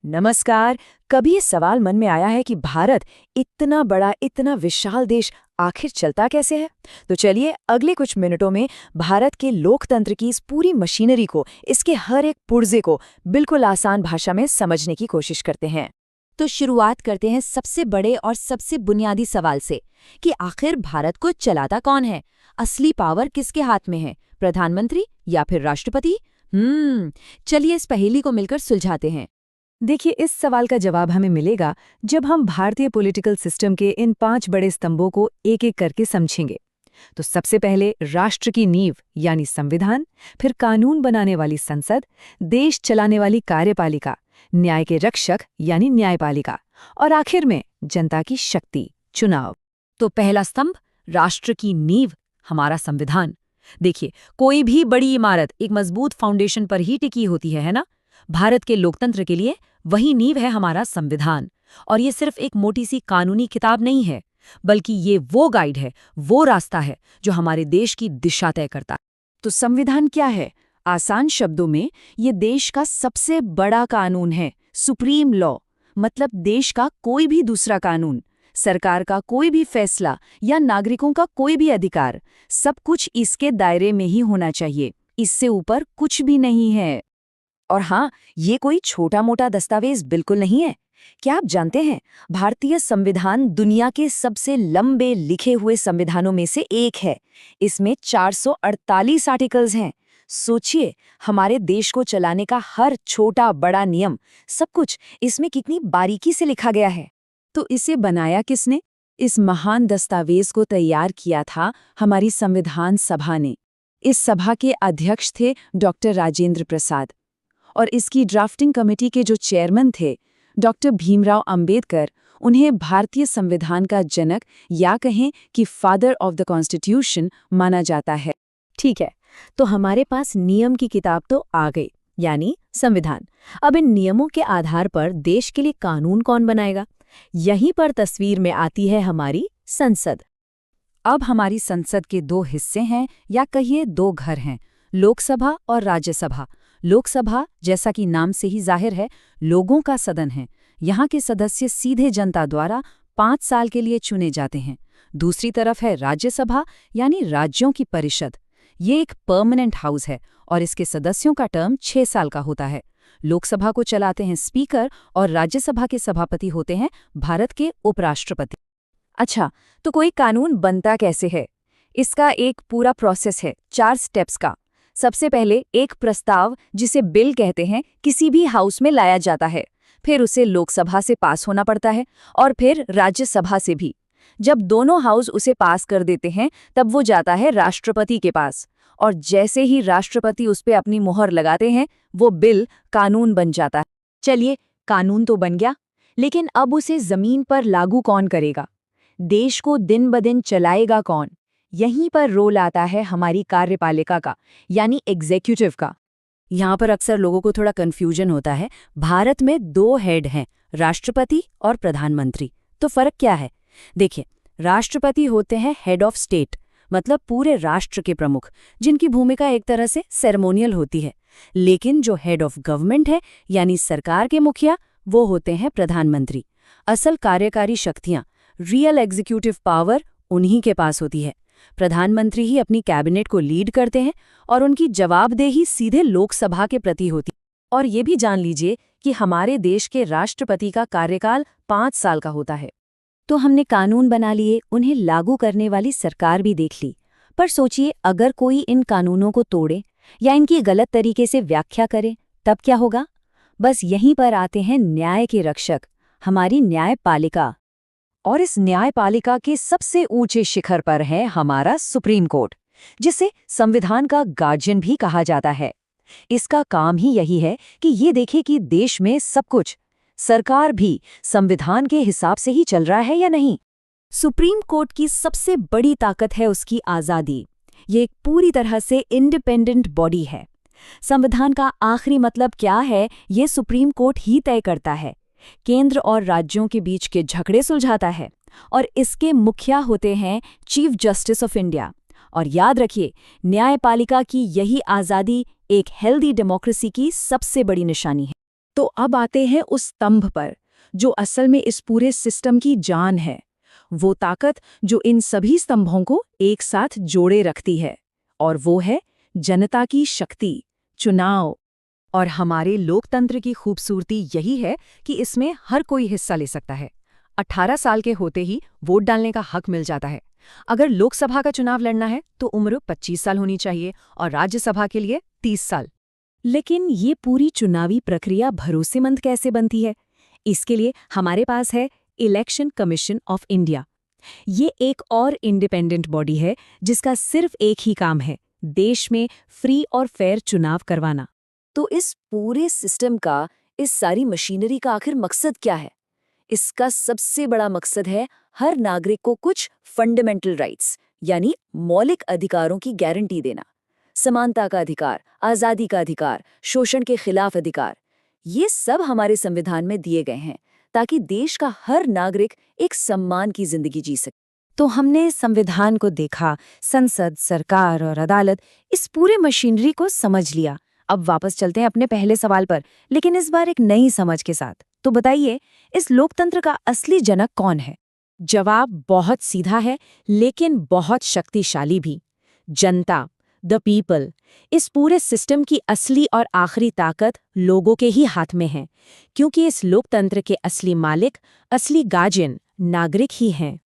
नमस्कार। कभी ये सवाल मन में आया है कि भारत इतना बड़ा, इतना विशाल देश आखिर चलता कैसे है? तो चलिए अगले कुछ मिनटों में भारत के लोकतंत्र की इस पूरी मशीनरी को, इसके हर एक पुर्जे को बिल्कुल आसान भाषा में समझने की कोशिश करते हैं। तो शुरुआत करते हैं सबसे बड़े और सबसे बुनियादी सवाल से कि आखिर भारत को चलाता कौन है? असली पावर किसके हाथ में है, प्रधानमंत्री या फिर राष्ट्रपति? चलिए इस पहेली को मिलकर सुलझाते हैं। देखिए, इस सवाल का जवाब हमें मिलेगा जब हम भारतीय पॉलिटिकल सिस्टम के इन 5 बड़े स्तंभों को एक एक करके समझेंगे। तो सबसे पहले राष्ट्र की नींव यानी संविधान, फिर कानून बनाने वाली संसद, देश चलाने वाली कार्यपालिका, न्याय के रक्षक यानी न्यायपालिका, और आखिर में जनता की शक्ति, चुनाव। तो पहला स्तंभ, राष्ट्र की नींव, हमारा संविधान। देखिए, कोई भी बड़ी इमारत एक मजबूत फाउंडेशन पर ही टिकी होती है ना? भारत के लोकतंत्र के लिए वही नींव है हमारा संविधान। और ये सिर्फ एक मोटी सी कानूनी किताब नहीं है, बल्कि ये वो गाइड है, वो रास्ता है जो हमारे देश की दिशा तय करता है। तो संविधान क्या है? आसान शब्दों में ये देश का सबसे बड़ा कानून है, सुप्रीम लॉ। मतलब देश का कोई भी दूसरा कानून, सरकार का कोई भी फैसला या नागरिकों का कोई भी अधिकार, सब कुछ इसके दायरे में ही होना चाहिए। इससे ऊपर कुछ भी नहीं है। और हाँ, ये कोई छोटा मोटा दस्तावेज बिल्कुल नहीं है। क्या आप जानते हैं, भारतीय संविधान दुनिया के सबसे लंबे लिखे हुए संविधानों में से एक है। इसमें 448 आर्टिकल्स हैं। सोचिए, हमारे देश को चलाने का हर छोटा बड़ा नियम, सब कुछ इसमें कितनी बारीकी से लिखा गया है। तो इसे बनाया किसने? इस महान दस्तावेज को तैयार किया था हमारी संविधान सभा ने। इस सभा के अध्यक्ष थे डॉक्टर राजेंद्र प्रसाद, और इसकी ड्राफ्टिंग कमेटी के जो चेयरमैन थे डॉक्टर भीमराव अंबेडकर। उन्हें भारतीय संविधान का जनक या कहें कि फादर ऑफ द कॉन्स्टिट्यूशन माना जाता है। ठीक है, तो हमारे पास नियम की किताब तो आ गई, यानी संविधान। अब इन नियमों के आधार पर देश के लिए कानून कौन बनाएगा? यहीं पर तस्वीर में आती है हमारी संसद। अब हमारी संसद के 2 हिस्से हैं, या कहिए 2 घर हैं, लोकसभा और राज्यसभा। लोकसभा, जैसा कि नाम से ही जाहिर है, लोगों का सदन है। यहाँ के सदस्य सीधे जनता द्वारा 5 साल के लिए चुने जाते हैं। दूसरी तरफ है राज्यसभा, यानी राज्यों की परिषद। ये एक परमानेंट हाउस है और इसके सदस्यों का टर्म 6 साल का होता है। लोकसभा को चलाते हैं स्पीकर और राज्यसभा के सभापति होते हैं भारत के उपराष्ट्रपति। अच्छा, तो कोई कानून बनता कैसे है? इसका एक पूरा प्रोसेस है, 4 स्टेप्स का। सबसे पहले एक प्रस्ताव, जिसे बिल कहते हैं, किसी भी हाउस में लाया जाता है। फिर उसे लोकसभा से पास होना पड़ता है और फिर राज्यसभा से भी। जब दोनों हाउस उसे पास कर देते हैं, तब वो जाता है राष्ट्रपति के पास, और जैसे ही राष्ट्रपति उस पे अपनी मोहर लगाते हैं, वो बिल कानून बन जाता है। चलिए, कानून तो बन गया, लेकिन अब उसे जमीन पर लागू कौन करेगा? देश को दिन ब दिन चलाएगा कौन? यहीं पर रोल आता है हमारी कार्यपालिका का, यानी एग्जीक्यूटिव का। यहाँ पर अक्सर लोगों को थोड़ा कंफ्यूजन होता है। भारत में 2 हेड हैं, राष्ट्रपति और प्रधानमंत्री। तो फर्क क्या है? देखिए, राष्ट्रपति होते हैं हेड ऑफ स्टेट, मतलब पूरे राष्ट्र के प्रमुख, जिनकी भूमिका एक तरह से सेरेमोनियल होती है। लेकिन जो हेड ऑफ गवर्नमेंट है, यानी सरकार के मुखिया, वो होते हैं प्रधानमंत्री। असल कार्यकारी शक्तियां, रियल एग्जीक्यूटिव पावर, उन्हीं के पास होती है। प्रधानमंत्री ही अपनी कैबिनेट को लीड करते हैं और उनकी जवाबदेही सीधे लोकसभा के प्रति होती है। और ये भी जान लीजिए कि हमारे देश के राष्ट्रपति का कार्यकाल 5 साल का होता है। तो हमने कानून बना लिए, उन्हें लागू करने वाली सरकार भी देख ली। पर सोचिए, अगर कोई इन कानूनों को तोड़े या इनकी गलत तरीके से व्याख्या करे, तब क्या होगा? बस यहीं पर आते हैं न्याय के रक्षक, हमारी न्यायपालिका। और इस न्यायपालिका के सबसे ऊंचे शिखर पर है हमारा सुप्रीम कोर्ट, जिसे संविधान का गार्जियन भी कहा जाता है। इसका काम ही यही है कि ये देखे कि देश में सब कुछ, सरकार भी, संविधान के हिसाब से ही चल रहा है या नहीं। सुप्रीम कोर्ट की सबसे बड़ी ताकत है उसकी आज़ादी। ये एक पूरी तरह से इंडिपेंडेंट बॉडी है। संविधान का आखिरी मतलब क्या है, ये सुप्रीम कोर्ट ही तय करता है। केंद्र और राज्यों के बीच के झगड़े सुलझाता है, और इसके मुखिया होते हैं चीफ जस्टिस ऑफ इंडिया। और याद रखिए, न्यायपालिका की यही आज़ादी एक हेल्दी डेमोक्रेसी की सबसे बड़ी निशानी है। तो अब आते हैं उस स्तंभ पर, जो असल में इस पूरे सिस्टम की जान है। वो ताकत जो इन सभी स्तंभों को एक साथ जोड़े रखती है, और वो है जनता की शक्ति, चुनाव। और हमारे लोकतंत्र की खूबसूरती यही है कि इसमें हर कोई हिस्सा ले सकता है। 18 साल के होते ही वोट डालने का हक मिल जाता है। अगर लोकसभा का चुनाव लड़ना है तो उम्र 25 साल होनी चाहिए और राज्यसभा के लिए 30 साल। लेकिन ये पूरी चुनावी प्रक्रिया भरोसेमंद कैसे बनती है? इसके लिए हमारे पास है इलेक्शन कमीशन ऑफ इंडिया। ये एक और इंडिपेंडेंट बॉडी है जिसका सिर्फ एक ही काम है, देश में फ्री और फेयर चुनाव करवाना। तो इस पूरे सिस्टम का, इस सारी मशीनरी का आखिर मकसद क्या है? इसका सबसे बड़ा मकसद है हर नागरिक को कुछ फंडामेंटल राइट्स यानी मौलिक अधिकारों की गारंटी देना। समानता का अधिकार, आज़ादी का अधिकार, शोषण के खिलाफ अधिकार, ये सब हमारे संविधान में दिए गए हैं ताकि देश का हर नागरिक एक सम्मान की जिंदगी जी सके। तो हमने संविधान को देखा, संसद, सरकार और अदालत, इस पूरे मशीनरी को समझ लिया। अब वापस चलते हैं अपने पहले सवाल पर, लेकिन इस बार एक नई समझ के साथ। तो बताइए, इस लोकतंत्र का असली जनक कौन है? जवाब बहुत सीधा है, लेकिन बहुत शक्तिशाली भी। जनता, द पीपल। इस पूरे सिस्टम की असली और आखिरी ताकत लोगों के ही हाथ में है, क्योंकि इस लोकतंत्र के असली मालिक, असली गार्जियन नागरिक ही हैं।